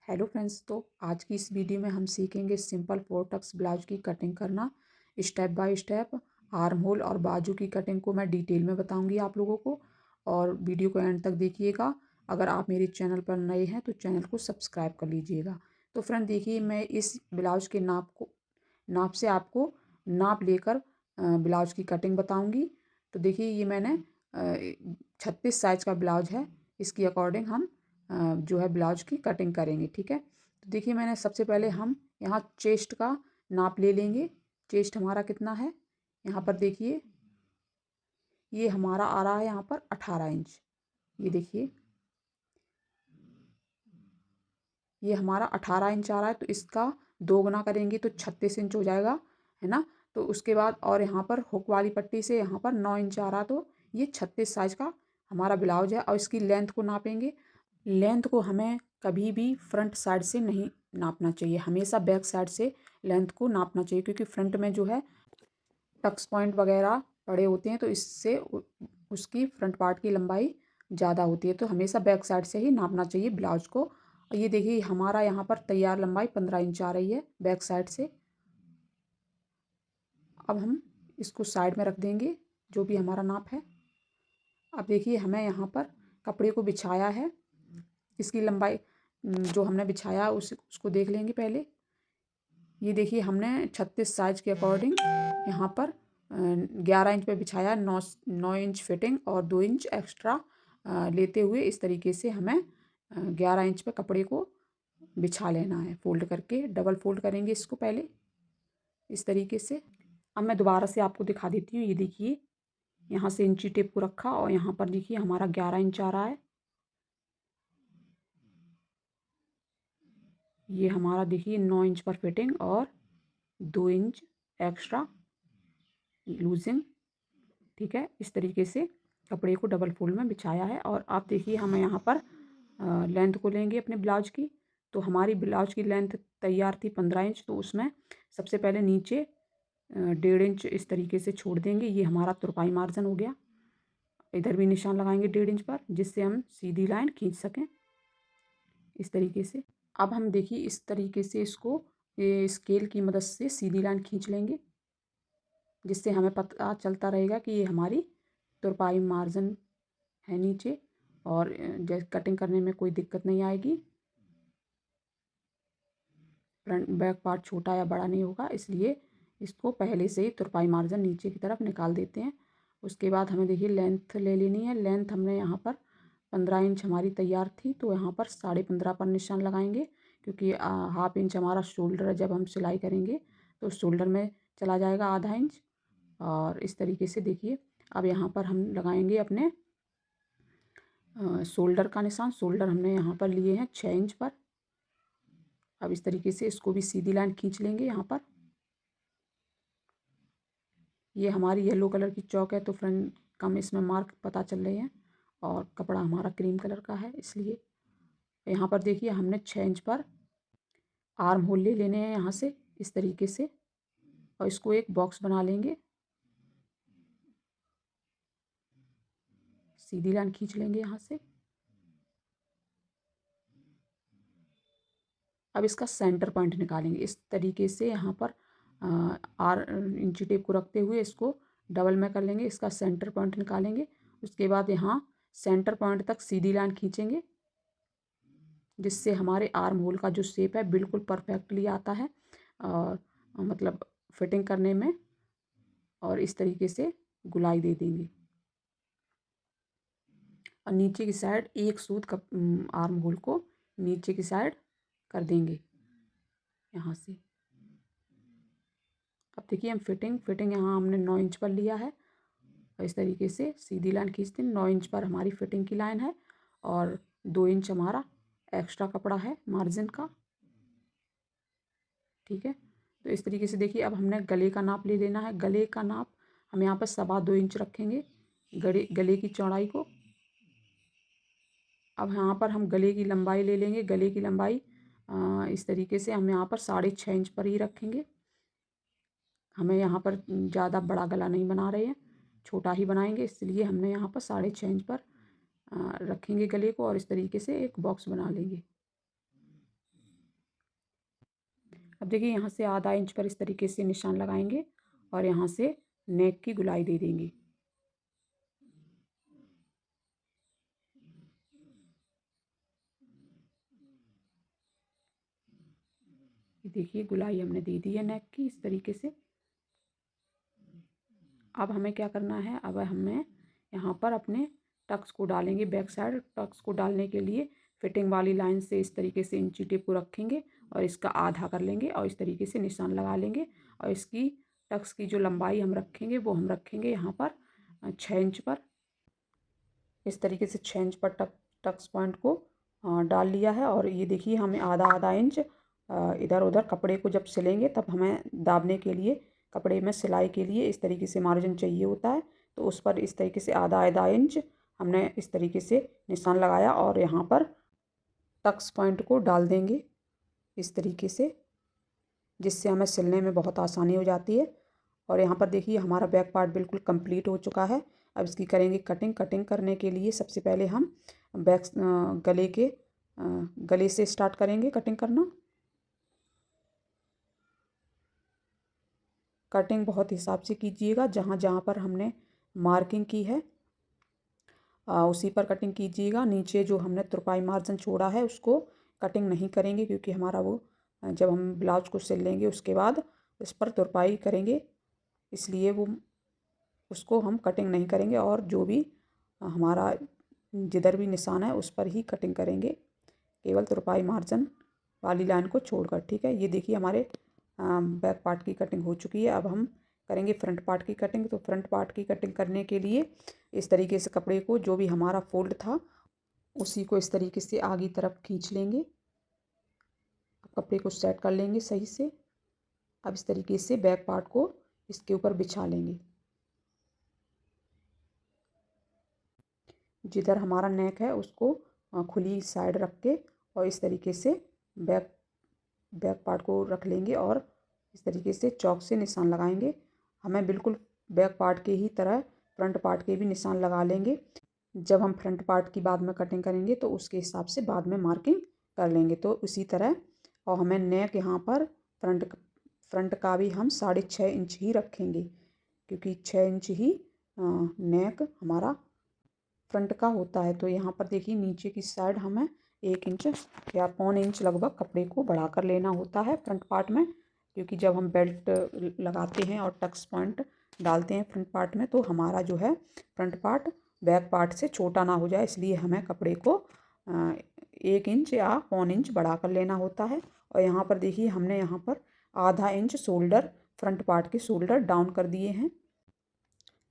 Hello friends, तो आज की इस वीडियो में हम सीखेंगे सिंपल फोर टक्स ब्लाउज की कटिंग करना step by step. Arm hole और बाजू की कटिंग को मैं डिटेल में बताऊंगी आप लोगों को, और वीडियो को एंड तक देखिएगा। अगर आप मेरे चैनल पर नए हैं तो चैनल को सब्सक्राइब कर लीजिएगा। तो फ्रेंड देखिए, मैं इस ब्लाउज के नाप से आपको नाप लेकर ब्लाउज की कटिंग बताऊँगी। तो देखिए, ये मैंने 36 साइज़ का ब्लाउज है। इसकी अकॉर्डिंग हम जो है ब्लाउज की कटिंग करेंगे, ठीक है। तो देखिए, मैंने सबसे पहले हम यहाँ चेस्ट का नाप ले लेंगे। चेस्ट हमारा कितना है, यहाँ पर देखिए, ये हमारा आ रहा है यहाँ पर 18 इंच। ये देखिए, ये हमारा 18 इंच आ रहा है, तो इसका 2 गुना करेंगे तो 36 इंच हो जाएगा, है ना। तो उसके बाद और यहाँ पर हुक वाली पट्टी से यहाँ पर 9 इंच आ रहा, तो ये 36 साइज का हमारा ब्लाउज है। और इसकी लेंथ को नापेंगे। लेंथ को हमें कभी भी फ्रंट साइड से नहीं नापना चाहिए, हमेशा बैक साइड से लेंथ को नापना चाहिए, क्योंकि फ्रंट में जो है टक्स पॉइंट वगैरह पड़े होते हैं, तो इससे उसकी फ्रंट पार्ट की लंबाई ज़्यादा होती है। तो हमेशा बैक साइड से ही नापना चाहिए ब्लाउज को। ये देखिए, हमारा यहाँ पर तैयार लंबाई 15 इंच आ रही है बैक साइड से। अब हम इसको साइड में रख देंगे, जो भी हमारा नाप है। अब देखिए, हमें यहाँ पर कपड़े को बिछाया है, इसकी लंबाई जो हमने बिछाया उसको देख लेंगे पहले। ये देखिए, हमने 36 साइज के अकॉर्डिंग यहाँ पर 11 इंच पे बिछाया। 9 इंच फिटिंग और 2 इंच एक्स्ट्रा लेते हुए इस तरीके से हमें 11 इंच पे कपड़े को बिछा लेना है। फोल्ड करके डबल फोल्ड करेंगे इसको पहले, इस तरीके से। अब मैं दोबारा से आपको दिखा देती हूँ। ये देखिए, यहाँ से इंची टेप को रखा और यहाँ पर देखिए हमारा 11 इंच आ रहा है। ये हमारा देखिए 9 इंच पर फिटिंग और 2 इंच एक्स्ट्रा लूजिंग, ठीक है। इस तरीके से कपड़े को डबल फोल्ड में बिछाया है। और आप देखिए, हम यहाँ पर लेंथ को लेंगे अपने ब्लाउज की। तो हमारी ब्लाउज की लेंथ तैयार थी 15 इंच, तो उसमें सबसे पहले नीचे 1.5 इंच इस तरीके से छोड़ देंगे। ये हमारा तुरपाई मार्जिन हो गया। इधर भी निशान लगाएंगे 1.5 इंच पर, जिससे हम सीधी लाइन खींच सकें इस तरीके से। अब हम देखिए, इस तरीके से इसको स्केल की मदद से सीधी लाइन खींच लेंगे, जिससे हमें पता चलता रहेगा कि ये हमारी तुरपाई मार्जिन है नीचे, और जैसे कटिंग करने में कोई दिक्कत नहीं आएगी। फ्रंट बैक पार्ट छोटा या बड़ा नहीं होगा, इसलिए इसको पहले से ही तुरपाई मार्जिन नीचे की तरफ निकाल देते हैं। उसके बाद हमें देखिए लेंथ ले लेनी है। लेंथ हमने यहाँ पर 15 इंच हमारी तैयार थी, तो यहाँ पर 15.5 पर निशान लगाएंगे, क्योंकि हाफ इंच हमारा शोल्डर है। जब हम सिलाई करेंगे तो शोल्डर में चला जाएगा आधा इंच। और इस तरीके से देखिए, अब यहाँ पर हम लगाएंगे अपने शोल्डर का निशान। शोल्डर हमने यहाँ पर लिए हैं 6 इंच पर। अब इस तरीके से इसको भी सीधी लाइन खींच लेंगे यहाँ पर। ये हमारी येलो कलर की चौक है, तो फ्रंट कम इसमें मार्क पता चल रहे हैं, और कपड़ा हमारा क्रीम कलर का है, इसलिए। यहाँ पर देखिए, हमने 6 इंच पर आर्म होल ले लेने हैं यहाँ से, इस तरीके से, और इसको एक बॉक्स बना लेंगे। सीधी लाइन खींच लेंगे यहाँ से। अब इसका सेंटर पॉइंट निकालेंगे इस तरीके से। यहाँ पर इंची टेप को रखते हुए इसको डबल में कर लेंगे, इसका सेंटर पॉइंट निकालेंगे। उसके बाद यहाँ सेंटर पॉइंट तक सीधी लाइन खींचेंगे, जिससे हमारे आर्म होल का जो शेप है बिल्कुल परफेक्टली आता है, और मतलब फिटिंग करने में। और इस तरीके से गुलाई दे देंगे, और नीचे की साइड एक सूत का आर्म होल को नीचे की साइड कर देंगे यहाँ से। अब देखिए, हम फिटिंग यहाँ हमने 9 इंच पर लिया है, और इस तरीके से सीधी लाइन खींचते हैं। 9 इंच पर हमारी फिटिंग की लाइन है, और 2 इंच हमारा एक्स्ट्रा कपड़ा है मार्जिन का, ठीक है। तो इस तरीके से देखिए, अब हमने गले का नाप ले लेना है। गले का नाप हम यहाँ पर 2.25 इंच रखेंगे, गले की चौड़ाई को। अब यहाँ पर हम गले की लंबाई ले लेंगे। गले की लंबाई इस तरीके से हम यहाँ पर 6.5 इंच पर ही रखेंगे। हमें यहाँ पर ज़्यादा बड़ा गला नहीं बना रहे हैं, छोटा ही बनाएंगे, इसलिए हमने यहाँ पर 6.5 इंच पर रखेंगे गले को, और इस तरीके से एक बॉक्स बना लेंगे। अब देखिए यहाँ से आधा इंच पर इस तरीके से निशान लगाएंगे और यहाँ से नेक की गुलाई दे देंगे। देखिए गुलाई हमने दे दी है नेक की इस तरीके से। अब हमें क्या करना है, अब हमें यहाँ पर अपने टक्स को डालेंगे। बैक साइड टक्स को डालने के लिए फिटिंग वाली लाइन से इस तरीके से इंची टेप को रखेंगे और इसका आधा कर लेंगे और इस तरीके से निशान लगा लेंगे। और इसकी टक्स की जो लंबाई हम रखेंगे वो हम रखेंगे यहाँ पर 6 इंच पर। इस तरीके से 6 इंच पर टक्स पॉइंट को डाल लिया है। और ये देखिए हमें आधा आधा इंच इधर उधर कपड़े को जब सिलेंगे तब हमें दाबने के लिए, कपड़े में सिलाई के लिए इस तरीके से मार्जिन चाहिए होता है। तो उस पर इस तरीके से आधा आधा इंच हमने इस तरीके से निशान लगाया और यहाँ पर टक्स पॉइंट को डाल देंगे इस तरीके से, जिससे हमें सिलने में बहुत आसानी हो जाती है। और यहाँ पर देखिए हमारा बैक पार्ट बिल्कुल कंप्लीट हो चुका है। अब इसकी करेंगे कटिंग। कटिंग करने के लिए सबसे पहले हम गले से स्टार्ट करेंगे कटिंग करना। कटिंग बहुत हिसाब से कीजिएगा, जहाँ जहाँ पर हमने मार्किंग की है उसी पर कटिंग कीजिएगा। नीचे जो हमने तुरपाई मार्जिन छोड़ा है उसको कटिंग नहीं करेंगे, क्योंकि हमारा वो जब हम ब्लाउज को सिल लेंगे उसके बाद इस पर तुरपाई करेंगे, इसलिए वो उसको हम कटिंग नहीं करेंगे। और जो भी हमारा जिधर भी निशान है उस पर ही कटिंग करेंगे, केवल तुरपाई मार्जिन वाली लाइन को छोड़कर। ठीक है, ये देखिए हमारे बैक पार्ट की कटिंग हो चुकी है। अब हम करेंगे फ्रंट पार्ट की कटिंग। तो फ्रंट पार्ट की कटिंग करने के लिए इस तरीके से कपड़े को, जो भी हमारा फोल्ड था उसी को इस तरीके से आगे तरफ खींच लेंगे। कपड़े को सेट कर लेंगे सही से। अब इस तरीके से बैक पार्ट को इसके ऊपर बिछा लेंगे। जिधर हमारा नेक है उसको खुली साइड रख के और इस तरीके से बैक बैक पार्ट को रख लेंगे और इस तरीके से चॉक से निशान लगाएंगे। हमें बिल्कुल बैक पार्ट के ही तरह फ्रंट पार्ट के भी निशान लगा लेंगे। जब हम फ्रंट पार्ट की बाद में कटिंग करेंगे तो उसके हिसाब से बाद में मार्किंग कर लेंगे। तो उसी तरह, और हमें नेक यहाँ पर फ्रंट का भी हम 6.5 इंच ही रखेंगे, क्योंकि 6 इंच ही नेक हमारा फ्रंट का होता है। तो यहाँ पर देखिए नीचे की साइड हमें 1 इंच या 1.25 इंच लगभग कपड़े को बढ़ाकर लेना होता है फ्रंट पार्ट में, क्योंकि जब हम बेल्ट लगाते हैं और टक्स पॉइंट डालते हैं फ्रंट पार्ट में तो हमारा जो है फ्रंट पार्ट बैक पार्ट से छोटा ना हो जाए, इसलिए हमें कपड़े को 1 इंच या 1.25 इंच बढ़ा कर लेना होता है। और यहाँ पर देखिए हमने यहाँ पर आधा इंच शोल्डर, फ्रंट पार्ट के शोल्डर डाउन कर दिए हैं।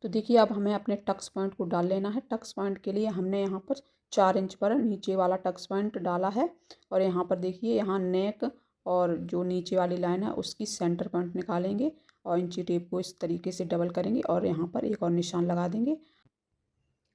तो देखिए अब हमें अपने टक्स पॉइंट को डाल लेना है। टक्स पॉइंट के लिए हमने यहाँ पर 4 इंच पर नीचे वाला टक्स पॉइंट डाला है। और यहाँ पर देखिए यहाँ नेक और जो नीचे वाली लाइन है उसकी सेंटर पॉइंट निकालेंगे और इंची टेप को इस तरीके से डबल करेंगे और यहाँ पर एक और निशान लगा देंगे।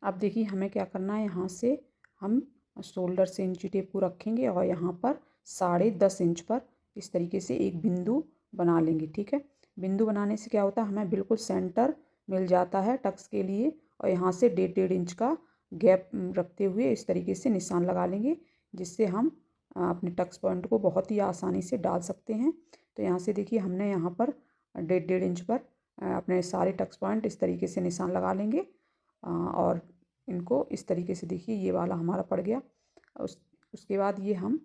अब देखिए हमें क्या करना है, यहाँ से हम शोल्डर से इंची टेप को रखेंगे और यहाँ पर 10.5 इंच पर इस तरीके से एक बिंदु बना लेंगे। ठीक है, बिंदु बनाने से क्या होता है, हमें बिल्कुल सेंटर मिल जाता है टक्स के लिए। और यहाँ से 1.5 इंच का गैप रखते हुए इस तरीके से निशान लगा लेंगे, जिससे हम अपने टक्स पॉइंट को बहुत ही आसानी से डाल सकते हैं। तो यहाँ से देखिए हमने यहाँ पर 1.5 इंच पर अपने सारे टक्स पॉइंट इस तरीके से निशान लगा लेंगे। और इनको इस तरीके से देखिए ये वाला हमारा पड़ गया। उसके बाद ये हम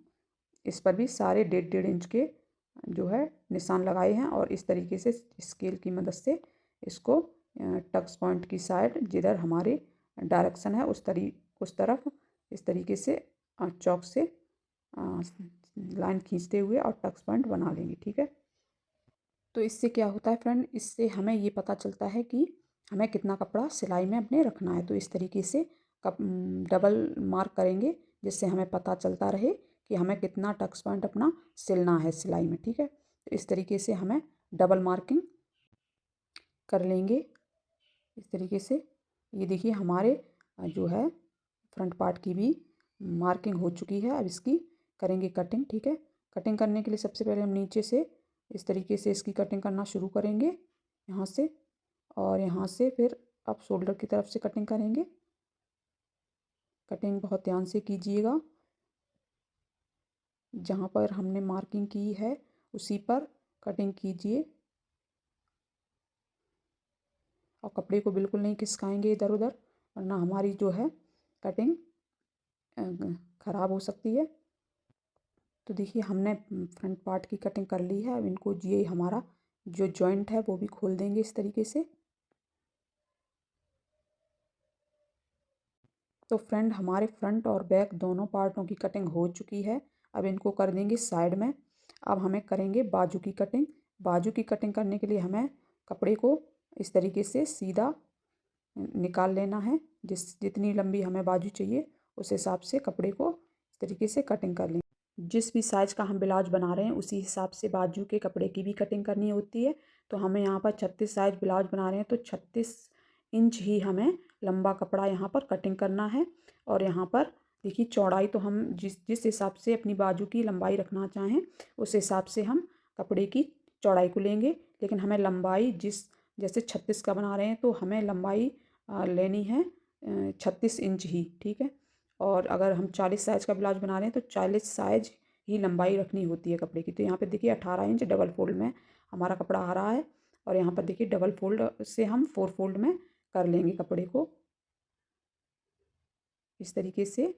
इस पर भी सारे 1.5 इंच के जो है निशान लगाए हैं और इस तरीके से स्केल की मदद से इसको टक्स पॉइंट की साइड जिधर हमारे डायरेक्शन है उस तरफ इस तरीके से चॉक से लाइन खींचते हुए और टक्स पॉइंट बना लेंगे। ठीक है, तो इससे क्या होता है फ्रेंड, इससे हमें ये पता चलता है कि हमें कितना कपड़ा सिलाई में अपने रखना है। तो इस तरीके से डबल मार्क करेंगे, जिससे हमें पता चलता रहे कि हमें कितना टक्स पॉइंट अपना सिलना है सिलाई में। ठीक है, तो इस तरीके से हमें डबल मार्किंग कर लेंगे इस तरीके से। ये देखिए हमारे जो है फ्रंट पार्ट की भी मार्किंग हो चुकी है। अब इसकी करेंगे कटिंग। ठीक है, कटिंग करने के लिए सबसे पहले हम नीचे से इस तरीके से इसकी कटिंग करना शुरू करेंगे यहाँ से, और यहाँ से फिर अब शोल्डर की तरफ से कटिंग करेंगे। कटिंग बहुत ध्यान से कीजिएगा, जहाँ पर हमने मार्किंग की है उसी पर कटिंग कीजिए और कपड़े को बिल्कुल नहीं खिसकाएंगे इधर उधर, वरना हमारी जो है कटिंग ख़राब हो सकती है। तो देखिए हमने फ्रंट पार्ट की कटिंग कर ली है। अब इनको ये हमारा जो जॉइंट है वो भी खोल देंगे इस तरीके से। तो फ्रेंड हमारे फ्रंट और बैक दोनों पार्टों की कटिंग हो चुकी है। अब इनको कर देंगे साइड में। अब हमें करेंगे बाजू की कटिंग। बाजू की कटिंग करने के लिए हमें कपड़े को इस तरीके से सीधा निकाल लेना है। जितनी लंबी हमें बाजू चाहिए उस हिसाब से कपड़े को इस तरीके से कटिंग कर लेंगे। जिस भी साइज़ का हम ब्लाउज बना रहे हैं उसी हिसाब से बाजू के कपड़े की भी कटिंग करनी होती है। तो हमें यहाँ पर 36 साइज़ ब्लाउज बना रहे हैं तो 36 इंच ही हमें लंबा कपड़ा यहाँ पर कटिंग करना है। और यहाँ पर देखिए चौड़ाई तो हम जिस जिस हिसाब से अपनी बाजू की लंबाई रखना चाहें उस हिसाब से हम कपड़े की चौड़ाई को लेंगे। लेकिन हमें लंबाई जैसे 36 का बना रहे हैं तो हमें लंबाई लेनी है 36 इंच ही, ठीक है। और अगर हम 40 साइज़ का ब्लाउज बना रहे हैं तो 40 साइज़ ही लंबाई रखनी होती है कपड़े की। तो यहाँ पे देखिए 18 इंच डबल फोल्ड में हमारा कपड़ा आ रहा है। और यहाँ पर देखिए डबल फोल्ड से हम 4 फोल्ड में कर लेंगे कपड़े को इस तरीके से।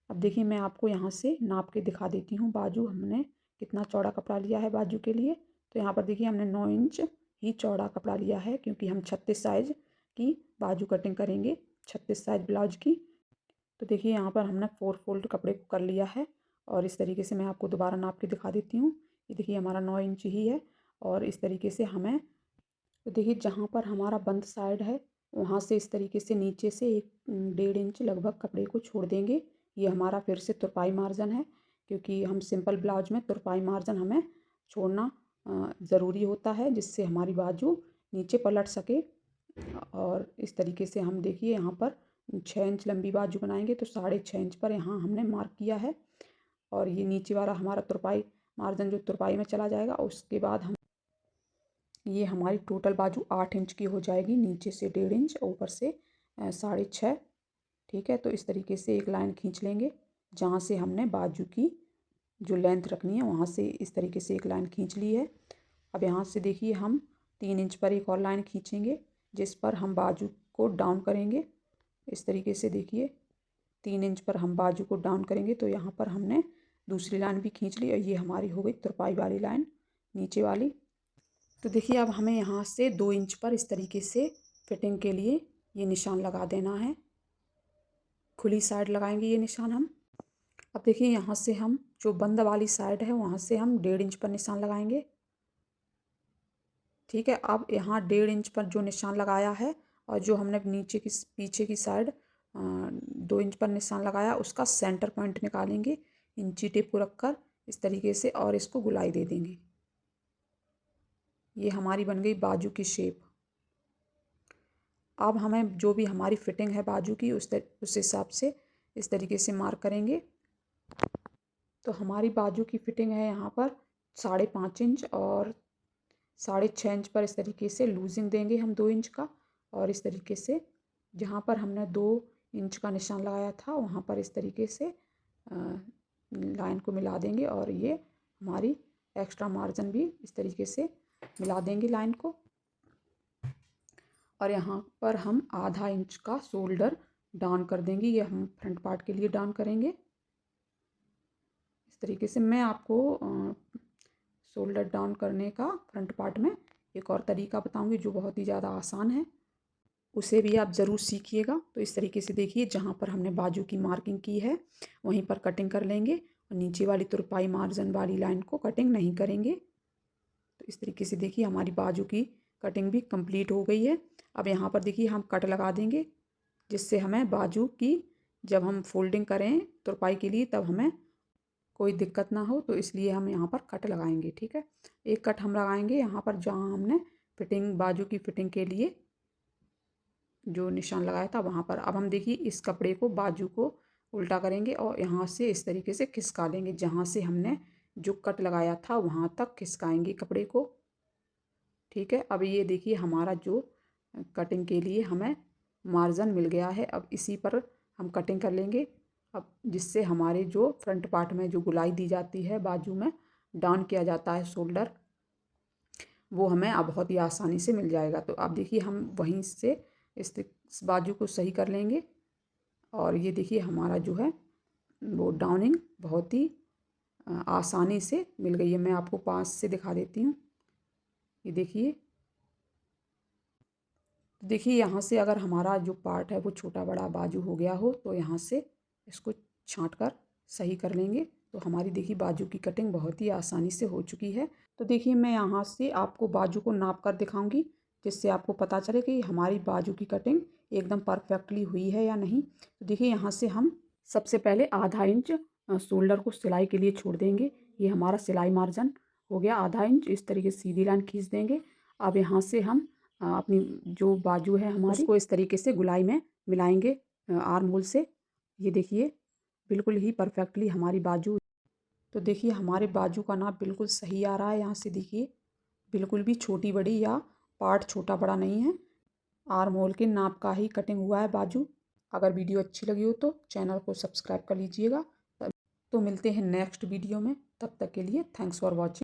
अब देखिए मैं आपको यहाँ से नाप के दिखा देती हूँ बाजू हमने कितना चौड़ा कपड़ा लिया है बाजू के लिए। तो यहाँ पर देखिए हमने 9 इंच ही चौड़ा कपड़ा लिया है क्योंकि हम 36 साइज़ की बाजू कटिंग करेंगे, 36 साइज़ ब्लाउज की। तो देखिए यहाँ पर हमने 4 फोल्ड कपड़े को कर लिया है। और इस तरीके से मैं आपको दोबारा नाप के दिखा देती हूँ। ये देखिए हमारा 9 इंच ही है। और इस तरीके से हमें, तो देखिए जहाँ पर हमारा बंद साइड है वहाँ से इस तरीके से नीचे से 1.5 इंच लगभग कपड़े को छोड़ देंगे। ये हमारा फिर से तुरपाई मार्जिन है क्योंकि हम सिंपल ब्लाउज में तुरपाई मार्जिन हमें छोड़ना ज़रूरी होता है जिससे हमारी बाजू नीचे पलट सके। और इस तरीके से हम देखिए यहाँ पर 6 इंच लंबी बाजू बनाएंगे तो 6.5 इंच पर यहाँ हमने मार्क किया है। और ये नीचे वाला हमारा तुरपाई मार्जिन जो तुरपाई में चला जाएगा उसके बाद हम ये हमारी टोटल बाजू 8 इंच की हो जाएगी, नीचे से 1.5 इंच ऊपर से 6.5, ठीक है। तो इस तरीके से एक लाइन खींच लेंगे जहाँ से हमने बाजू की जो लेंथ रखनी है वहाँ से इस तरीके से एक लाइन खींच ली है। अब यहाँ से देखिए हम 3 इंच पर एक और लाइन खींचेंगे जिस पर हम बाजू को डाउन करेंगे। इस तरीके से देखिए 3 इंच पर हम बाजू को डाउन करेंगे तो यहाँ पर हमने दूसरी लाइन भी खींच ली और ये हमारी हो गई तुरपाई वाली लाइन नीचे वाली। तो देखिए अब हमें यहाँ से 2 इंच पर इस तरीके से फिटिंग के लिए ये निशान लगा देना है। खुली साइड लगाएंगे ये निशान हम। अब देखिए यहाँ से हम जो बंद वाली साइड है वहाँ से हम 1.5 इंच पर निशान लगाएंगे, ठीक है। अब यहाँ 1.5 इंच पर जो निशान लगाया है और जो हमने नीचे की पीछे की साइड 2 इंच पर निशान लगाया उसका सेंटर पॉइंट निकालेंगे इंची टेप को रखकर इस तरीके से और इसको गुलाई दे देंगे। ये हमारी बन गई बाजू की शेप। अब हमें जो भी हमारी फिटिंग है बाजू की उस हिसाब से इस तरीके से मार्क करेंगे। तो हमारी बाजू की फिटिंग है यहाँ पर 5.5 इंच और 6.5 इंच पर इस तरीके से लूजिंग देंगे हम 2 इंच का। और इस तरीके से जहाँ पर हमने 2 इंच का निशान लगाया था वहाँ पर इस तरीके से लाइन को मिला देंगे और ये हमारी एक्स्ट्रा मार्जिन भी इस तरीके से मिला देंगे लाइन को। और यहाँ पर हम आधा इंच का शोल्डर डाउन कर देंगे, ये हम फ्रंट पार्ट के लिए डाउन करेंगे इस तरीके से। मैं आपको शोल्डर डाउन करने का फ्रंट पार्ट में एक और तरीका बताऊंगी जो बहुत ही ज़्यादा आसान है, उसे भी आप ज़रूर सीखिएगा। तो इस तरीके से देखिए जहाँ पर हमने बाजू की मार्किंग की है वहीं पर कटिंग कर लेंगे और नीचे वाली तुरपाई मार्जिन वाली लाइन को कटिंग नहीं करेंगे। तो इस तरीके से देखिए हमारी बाजू की कटिंग भी कंप्लीट हो गई है। अब यहाँ पर देखिए हम कट लगा देंगे जिससे हमें बाजू की जब हम फोल्डिंग करें तुरपाई के लिए तब हमें कोई दिक्कत ना हो, तो इसलिए हम यहाँ पर कट लगाएंगे, ठीक है। एक कट हम लगाएंगे यहाँ पर जहाँ हमने फिटिंग बाजू की फिटिंग के लिए जो निशान लगाया था वहाँ पर। अब हम देखिए इस कपड़े को बाजू को उल्टा करेंगे और यहाँ से इस तरीके से खिसका लेंगे, जहाँ से हमने जो कट लगाया था वहाँ तक खिसकाएंगे कपड़े को, ठीक है। अब ये देखिए हमारा जो कटिंग के लिए हमें मार्जिन मिल गया है। अब इसी पर हम कटिंग कर लेंगे अब जिससे हमारे जो फ्रंट पार्ट में जो गुलाई दी जाती है बाजू में डाउन किया जाता है शोल्डर, वो हमें अब बहुत ही आसानी से मिल जाएगा। तो आप देखिए हम वहीं से इस बाजू को सही कर लेंगे और ये देखिए हमारा जो है वो डाउनिंग बहुत ही आसानी से मिल गई है। मैं आपको पास से दिखा देती हूँ। ये देखिए, देखिए यहाँ से अगर हमारा जो पार्ट है वो छोटा बड़ा बाजू हो गया हो तो यहाँ से इसको छाँट कर सही कर लेंगे। तो हमारी देखिए बाजू की कटिंग बहुत ही आसानी से हो चुकी है। तो देखिए मैं यहाँ से आपको बाजू को नाप कर दिखाऊंगी, जिससे आपको पता चले कि हमारी बाजू की कटिंग एकदम परफेक्टली हुई है या नहीं। तो देखिए यहाँ से हम सबसे पहले आधा इंच शोल्डर को सिलाई के लिए छोड़ देंगे। ये हमारा सिलाई मार्जिन हो गया आधा इंच। इस तरीके से सीधी लाइन खींच देंगे। अब यहाँ से हम अपनी जो बाजू है हमारी उसको इस तरीके से गुलाई में मिलाएंगे आर्म होल से। ये देखिए बिल्कुल ही परफेक्टली हमारी बाजू। तो देखिए हमारे बाजू का नाप बिल्कुल सही आ रहा है। यहाँ से देखिए बिल्कुल भी छोटी बड़ी या पार्ट छोटा बड़ा नहीं है। आर्म होल के नाप का ही कटिंग हुआ है बाजू। अगर वीडियो अच्छी लगी हो तो चैनल को सब्सक्राइब कर लीजिएगा। तो मिलते हैं नेक्स्ट वीडियो में, तब तक के लिए थैंक्स फॉर वॉचिंग।